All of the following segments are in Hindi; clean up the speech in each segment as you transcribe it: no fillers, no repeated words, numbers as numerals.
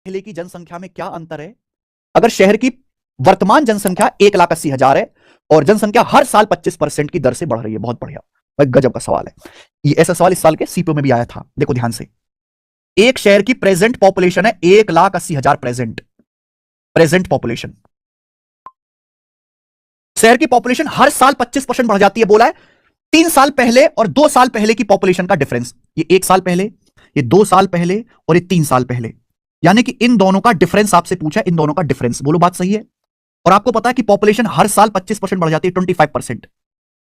पहले की जनसंख्या में क्या अंतर है? अगर शहर की वर्तमान जनसंख्या 1,80,000 है और जनसंख्या हर साल 25% की दर से बढ़ रही है। बहुत बढ़िया भाई, गजब का सवाल है ये। ऐसा सवाल इस साल के सीपीओ में भी आया था। देखो ध्यान से, एक शहर की प्रेजेंट पॉपुलेशन है 1,80,000। प्रेजेंट पॉपुलेशन, शहर की पॉपुलेशन हर साल 25% बढ़ जाती है। बोला है 3 साल पहले और 2 साल पहले की पॉपुलेशन का डिफरेंस। ये 1 साल पहले, ये 2 साल पहले और ये 3 साल पहले, यानी कि इन दोनों का डिफरेंस आपसे पूछा है। इन दोनों का डिफरेंस, बोलो बात सही है? और आपको पता है कि पॉपुलेशन हर साल 25% बढ़ जाती है, 25%।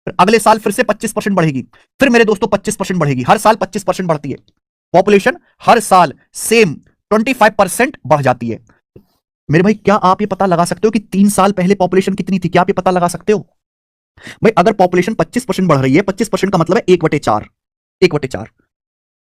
फिर अगले साल फिर से 25% बढ़ेगी, फिर मेरे दोस्तों 25% बढ़ेगी। हर साल 25% बढ़ती है पॉपुलेशन, हर साल सेम 25% बढ़ जाती है। मेरे भाई, क्या आप ये पता लगा सकते हो कि 3 साल पहले पॉपुलेशन कितनी थी? क्या आप ये पता लगा सकते हो? भाई अगर पॉपुलेशन 25% बढ़ रही है, 25% का मतलब है 1/4। 1/4।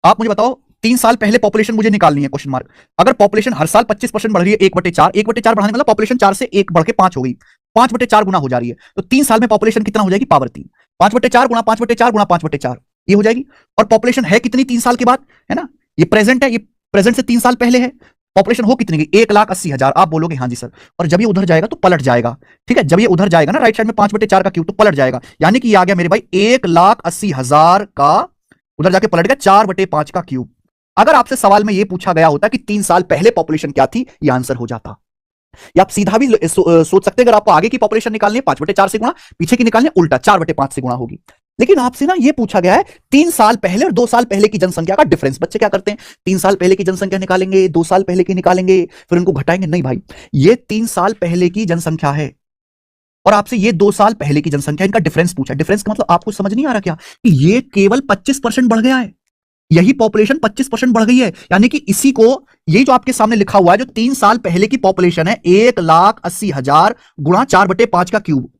आप मुझे बताओ, 3 साल पहले पॉपुलेशन मुझे निकालनी है, क्वेश्चन मार्क। अगर पॉपुलेशन हर साल 25% बढ़ रही है, 1/4, 1/4 बढ़ाने मतलब पॉपुलेशन 4 से 1 बढ़ के 5 हो गई, 5/4 गुना हो जा रही है। तो 3 साल में पॉपुलेशन कितना हो जाएगी? पावर 3। 5/4 गुना 5/4 गुना 5/4, ये हो जाएगी। और पॉपुलेशन है कितनी 3 साल के बाद? है ना, ये प्रेजेंट है, ये प्रेजेंट से 3 साल पहले है। पॉपुलेशन हो कितनी की? 1,80,000। आप बोलोगे हाँ जी सर, और जब ये उधर जाएगा तो पलट जाएगा। ठीक है, जब ये उधर जाएगा ना, राइट साइड में 5/4 का क्यूब, तो पलट जाएगा। यानी कि ये आ गया मेरे भाई 1,80,000 का, उधर जाके पलट गया 4/5 का क्यूब। अगर आपसे सवाल में यह पूछा गया होता कि 3 साल पहले पॉपुलेशन क्या थी, ये आंसर हो जाता। या आप सीधा भी सोच सकते हैं, अगर आपको आगे की पॉपुलेशन निकालनी है 5/4 से गुणा, पीछे की निकालनी है उल्टा 4/5 से गुणा होगी। लेकिन आपसे ना ये पूछा गया है 3 साल पहले और 2 साल पहले की जनसंख्या का डिफरेंस। बच्चे क्या करते हैं, 3 साल पहले की जनसंख्या निकालेंगे, 2 साल पहले की निकालेंगे, फिर उनको घटाएंगे। नहीं भाई, ये 3 साल पहले की जनसंख्या है और आपसे ये 2 साल पहले की जनसंख्या, इनका डिफरेंस पूछा। डिफरेंस का मतलब आपको समझ नहीं आ रहा क्या कि ये केवल 25% बढ़ गया है, यही पॉपुलेशन 25% बढ़ गई है। यानी कि इसी को, यही जो आपके सामने लिखा हुआ है, जो 3 साल पहले की पॉपुलेशन है 1,80,000 गुणा 4/5 का क्यूब,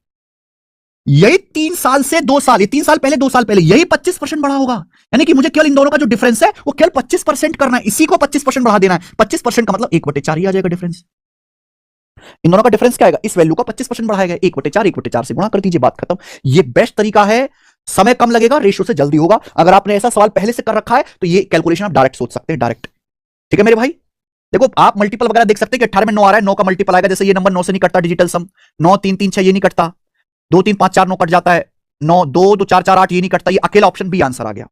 यही 3 साल से 2 साल, ये 3 साल पहले 2 साल पहले, यही 25% बढ़ा होगा। यानी कि मुझे केवल इन दोनों का जो डिफरेंस है वो केवल 25% करना है, इसी को 25% बढ़ा देना है। 25% का मतलब 1/4 ही आ जाएगा डिफरेंस। इन दोनों का डिफरेंस क्या आएगा? इस वैल्यू का 25% बढ़ाएगा, 1/4, 1/4 से गुणा कर दीजिए, बात खत्म। ये बेस्ट तरीका है, समय कम लगेगा, रेशियो से जल्दी होगा। अगर आपने ऐसा सवाल पहले से कर रखा है तो ये कैलकुलेशन आप डायरेक्ट सोच सकते हैं, डायरेक्ट। ठीक है मेरे भाई, देखो आप मल्टीपल वगैरह देख सकते हैं कि 18 में 9 आ रहा है, 9 का मल्टीपल आएगा। जैसे ये नंबर 9 से नहीं कटता, डिजिटल सम 9 3 3 6 ये नहीं कटता, 2 3 5 4 9 कट जाता है, 9 2 2 4 4 8 ये नहीं कटता। ये अकेला ऑप्शन बी आंसर आ गया।